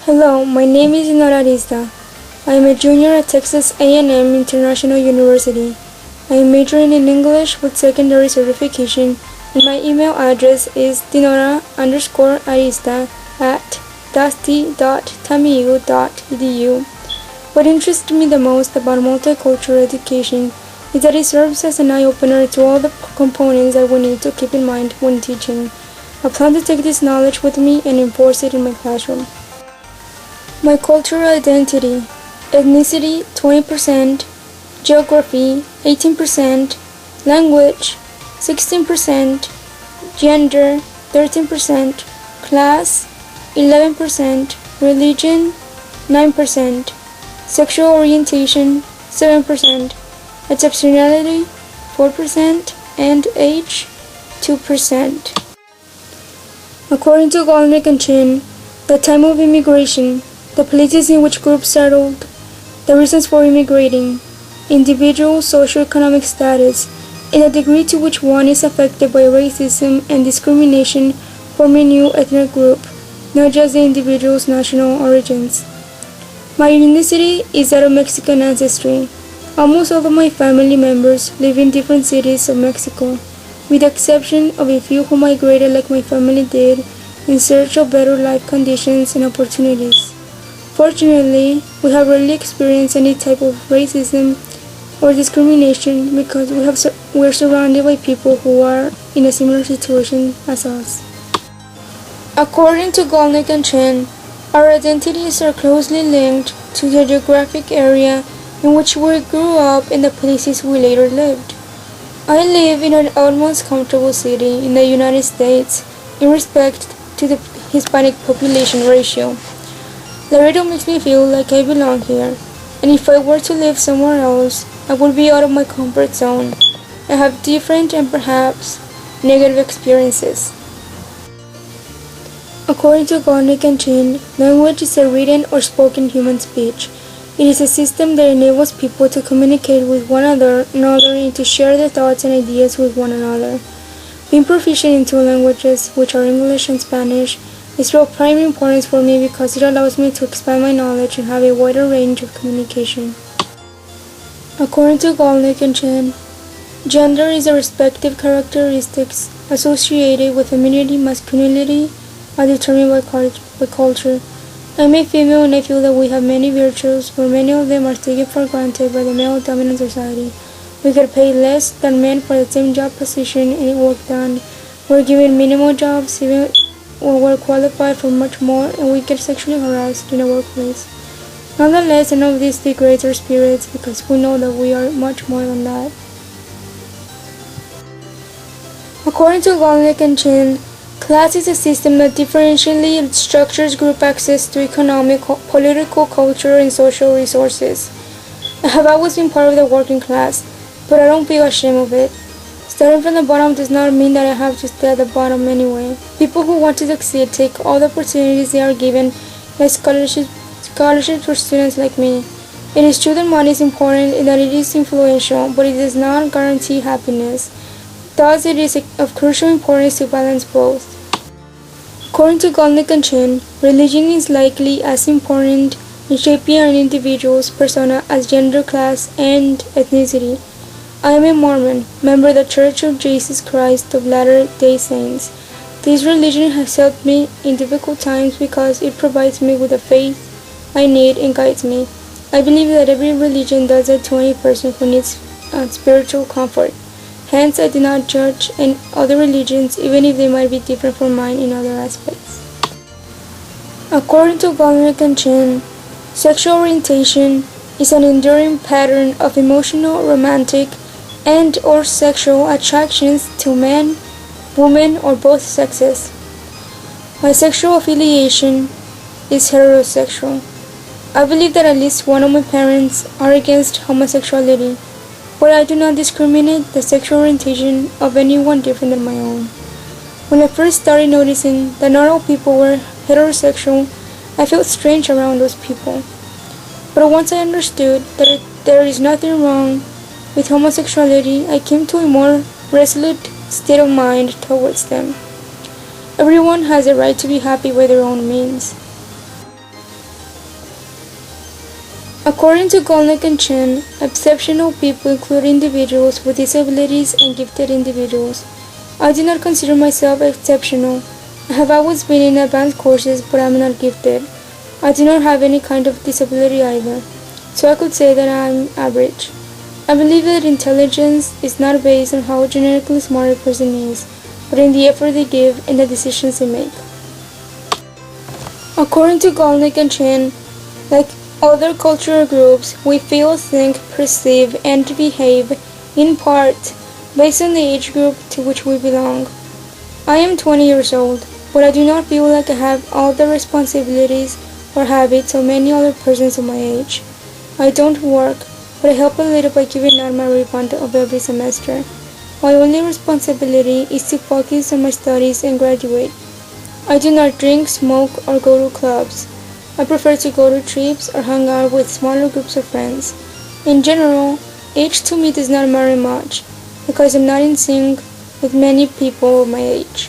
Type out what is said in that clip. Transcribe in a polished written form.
Hello, my name is Dinora Arista. I am a junior at Texas A&M International University. I am majoring in English with secondary certification, and my email address is dinora_arista@dusty.tamiu.edu. What interests me the most about multicultural education is that it serves as an eye-opener to all the components that we need to keep in mind when teaching. I plan to take this knowledge with me and enforce it in my classroom. My cultural identity: ethnicity 20%, geography 18%, language 16%, gender 13%, class 11%, religion 9%, sexual orientation 7%, exceptionality 4%, and age 2%. According to Golnick and Chin, the time of immigration, the places in which groups settled, the reasons for immigrating, individual socioeconomic status, and the degree to which one is affected by racism and discrimination form a new ethnic group, not just the individual's national origins. My ethnicity is that of Mexican ancestry. Almost all of my family members live in different cities of Mexico, with the exception of a few who migrated like my family did in search of better life conditions and opportunities. Fortunately, we have rarely experienced any type of racism or discrimination because we're surrounded by people who are in a similar situation as us. According to Golnick and Chen, our identities are closely linked to the geographic area in which we grew up and the places we later lived. I live in an almost comfortable city in the United States in respect to the Hispanic population ratio. Laredo makes me feel like I belong here, and if I were to live somewhere else, I would be out of my comfort zone. I have different and perhaps negative experiences. According to Golnick and Chin, language is a written or spoken human speech. It is a system that enables people to communicate with one another and to share their thoughts and ideas with one another. Being proficient in two languages, which are English and Spanish, is of prime importance for me because it allows me to expand my knowledge and have a wider range of communication. According to Golnick and Chen, gender is the respective characteristics associated with femininity, masculinity, are determined by culture. I'm a female and I feel that we have many virtues, but many of them are taken for granted by the male-dominant society. We get paid less than men for the same job position and work done. We're given minimal jobs even when we're qualified for much more, and we get sexually harassed in the workplace. Nonetheless, none of this degrades our spirits because we know that we are much more than that. According to Golnick and Chin, class is a system that differentially structures group access to economic, political, cultural, and social resources. I have always been part of the working class, but I don't feel ashamed of it. Starting from the bottom does not mean that I have to stay at the bottom anyway. People who want to succeed take all the opportunities they are given, like scholarships for students like me. It is true that money is important and that it is influential, but it does not guarantee happiness. Thus, it is of crucial importance to balance both. According to Golnick and Chen, religion is likely as important in shaping an individual's persona as gender, class, and ethnicity. I am a Mormon, member of the Church of Jesus Christ of Latter-day Saints. This religion has helped me in difficult times because it provides me with the faith I need and guides me. I believe that every religion does that to any person who needs spiritual comfort. Hence, I do not judge other religions, even if they might be different from mine in other aspects. According to Golnick and Chen, sexual orientation is an enduring pattern of emotional, romantic, and/or sexual attractions to men, women, or both sexes. My sexual affiliation is heterosexual. I believe that at least one of my parents are against homosexuality, but I do not discriminate the sexual orientation of anyone different than my own. When I first started noticing that not all people were heterosexual, I felt strange around those people. But once I understood that there is nothing wrong with homosexuality, I came to a more resolute state of mind towards them. Everyone has a right to be happy by their own means. According to Golnick and Chen, exceptional people include individuals with disabilities and gifted individuals. I do not consider myself exceptional. I have always been in advanced courses, but I'm not gifted. I do not have any kind of disability either, so I could say that I'm average. I believe that intelligence is not based on how genetically smart a person is, but in the effort they give and the decisions they make. According to Golnick and Chen, like other cultural groups, we feel, think, perceive, and behave in part based on the age group to which we belong. I am 20 years old, but I do not feel like I have all the responsibilities or habits of many other persons of my age. I don't work, but I help a little by giving out my refund of every semester. My only responsibility is to focus on my studies and graduate. I do not drink, smoke, or go to clubs. I prefer to go to trips or hang out with smaller groups of friends. In general, age to me does not matter much, because I'm not in sync with many people of my age.